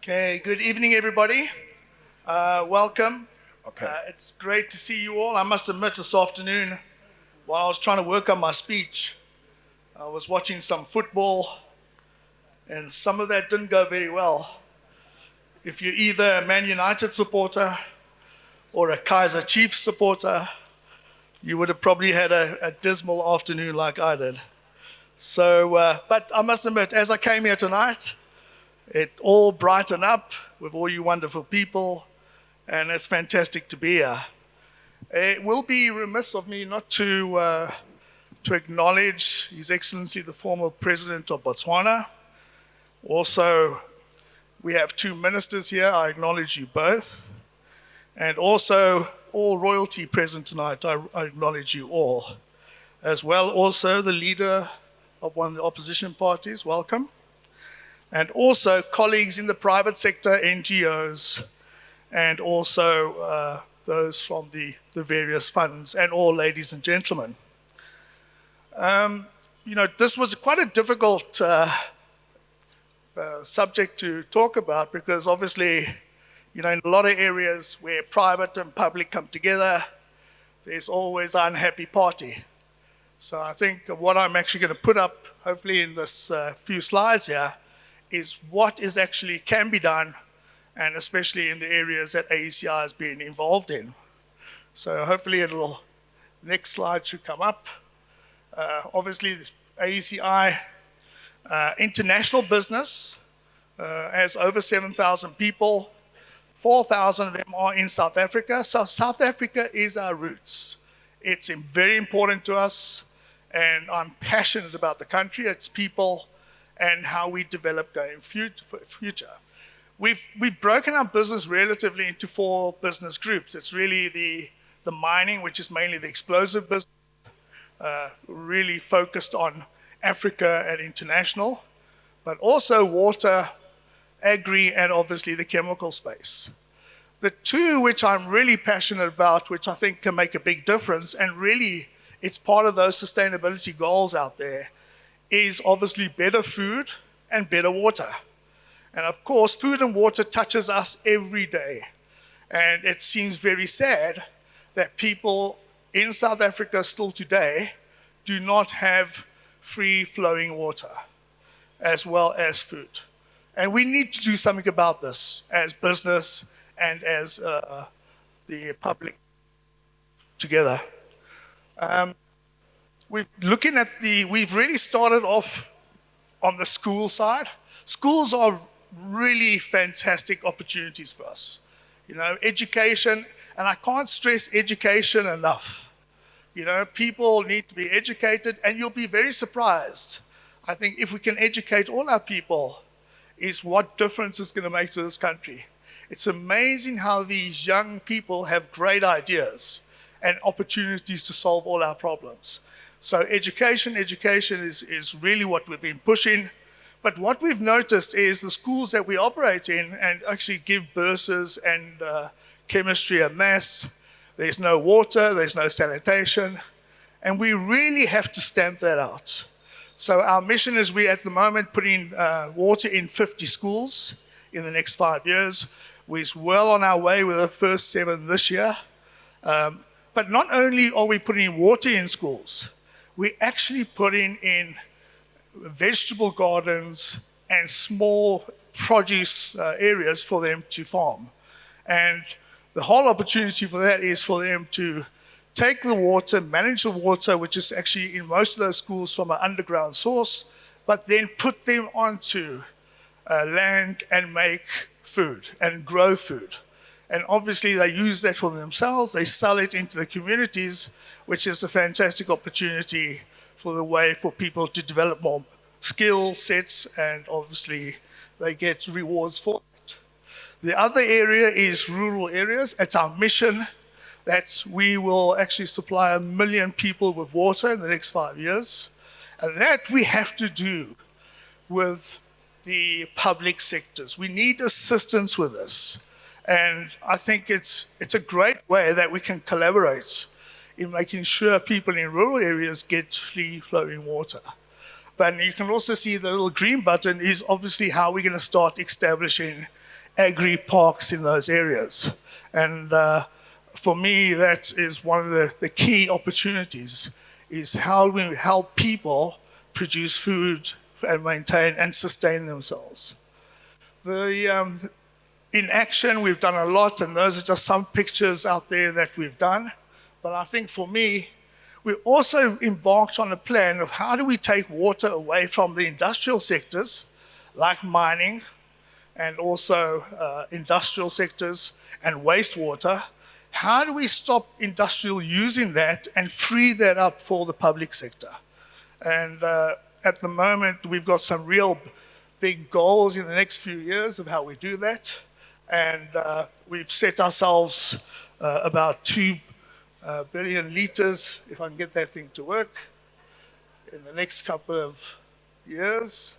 Okay, good evening, everybody. Welcome. Okay. It's great to see you all. I must admit, this afternoon, while I was trying to work on my speech, I was watching some football, and some of that didn't go very well. If you're either a Man United supporter or a Kaiser Chiefs supporter, you would have probably had a dismal afternoon like I did. But I must admit, as I came here tonight, it all brightened up with all you wonderful people, and it's fantastic to be here. It will be remiss of me not to acknowledge His Excellency the former President of Botswana. Also, we have two ministers here. I acknowledge you both. And also, all royalty present tonight, I acknowledge you all. As well, also the leader of one of the opposition parties, welcome. And also colleagues in the private sector, NGOs, and also those from the various funds, and all ladies and gentlemen. This was quite a difficult subject to talk about because obviously, in a lot of areas where private and public come together, there's always an unhappy party. So I think what I'm actually going to put up, hopefully in this few slides here, is what is actually can be done, and especially in the areas that AECI has been involved in. So hopefully next slide should come up. Obviously, AECI, international business, has over 7,000 people. 4,000 of them are in South Africa. So South Africa is our roots. It's very important to us, and I'm passionate about the country, its people, and how we develop going future. We've broken our business relatively into four business groups. It's really the mining, which is mainly the explosive business, really focused on Africa and international, but also water, agri, and obviously the chemical space. The two which I'm really passionate about, which I think can make a big difference, and really it's part of those sustainability goals out there, is obviously better food and better water. And of course, food and water touches us every day. And it seems very sad that people in South Africa still today do not have free-flowing water as well as food. And we need to do something about this as business and as the public together. We've really started off on the school side. Schools are really fantastic opportunities for us. Education, and I can't stress education enough. People need to be educated, and you'll be very surprised. I think if we can educate all our people, is what difference it's going to make to this country. It's amazing how these young people have great ideas and opportunities to solve all our problems. So education is really what we've been pushing. But what we've noticed is the schools that we operate in and actually give bursaries and chemistry and maths, there's no water, there's no sanitation, and we really have to stamp that out. So our mission is we at the moment putting water in 50 schools in the next 5 years. We're well on our way with the first 7 this year. But not only are we putting water in schools, we're actually putting in vegetable gardens and small produce areas for them to farm. And the whole opportunity for that is for them to take the water, manage the water, which is actually in most of those schools from an underground source, but then put them onto land and make food and grow food. And obviously they use that for themselves, they sell it into the communities, which is a fantastic opportunity for people to develop more skill sets, and obviously they get rewards for it. The other area is rural areas. It's our mission that we will actually supply 1 million people with water in the next 5 years. And that we have to do with the public sectors. We need assistance with this. And I think it's a great way that we can collaborate in making sure people in rural areas get free-flowing water. But you can also see the little green button is obviously how we're going to start establishing agri-parks in those areas. And for me, that is one of the key opportunities, is how we help people produce food and maintain and sustain themselves. In action, we've done a lot, and those are just some pictures out there that we've done. But I think for me, we also embarked on a plan of how do we take water away from the industrial sectors, like mining, and also industrial sectors and wastewater. How do we stop industrial using that and free that up for the public sector? And at the moment, we've got some real big goals in the next few years of how we do that. And we've set ourselves about 2 billion liters, if I can get that thing to work, in the next couple of years.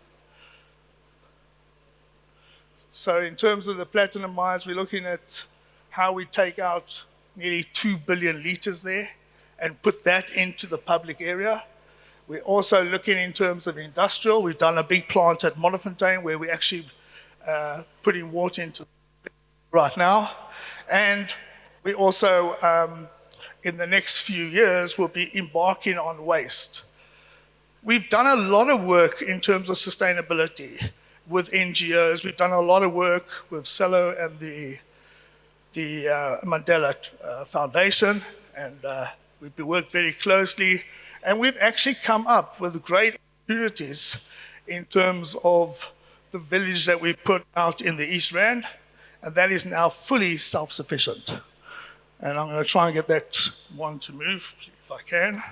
So in terms of the platinum mines, we're looking at how we take out nearly 2 billion liters there and put that into the public area. We're also looking in terms of industrial. We've done a big plant at Modderfontein where we're actually putting water into right now. And we also, in the next few years, will be embarking on waste. We've done a lot of work in terms of sustainability with NGOs. We've done a lot of work with Cello and the Mandela Foundation, and we've worked very closely. And we've actually come up with great opportunities in terms of the village that we put out in the East Rand, and that is now fully self-sufficient. And I'm going to try and get that one to move, if I can.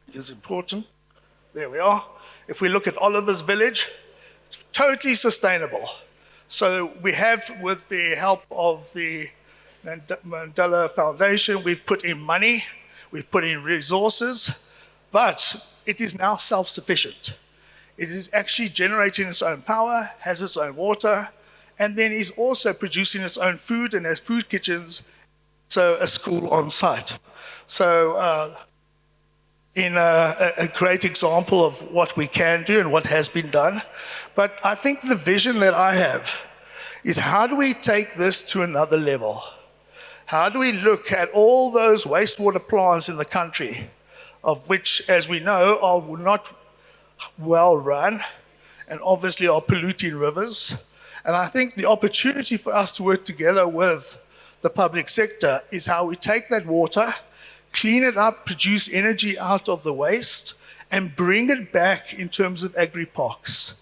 It is important. There we are. If we look at Oliver's village, it's totally sustainable. So we have, with the help of the Mandela Foundation, we've put in money, we've put in resources, but it is now self-sufficient. It is actually generating its own power, has its own water, and then is also producing its own food and has food kitchens, so a school on site. So in a great example of what we can do and what has been done. But I think the vision that I have is, how do we take this to another level? How do we look at all those wastewater plants in the country, of which, as we know, are not well run and obviously are polluting rivers? And I think the opportunity for us to work together with the public sector is how we take that water, clean it up, produce energy out of the waste, and bring it back in terms of agri-parks.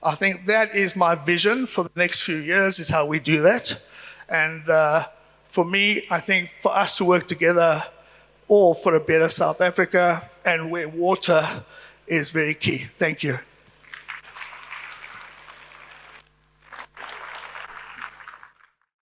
I think that is my vision for the next few years, is how we do that. And for me, I think for us to work together, all for a better South Africa, and where water is very key. Thank you.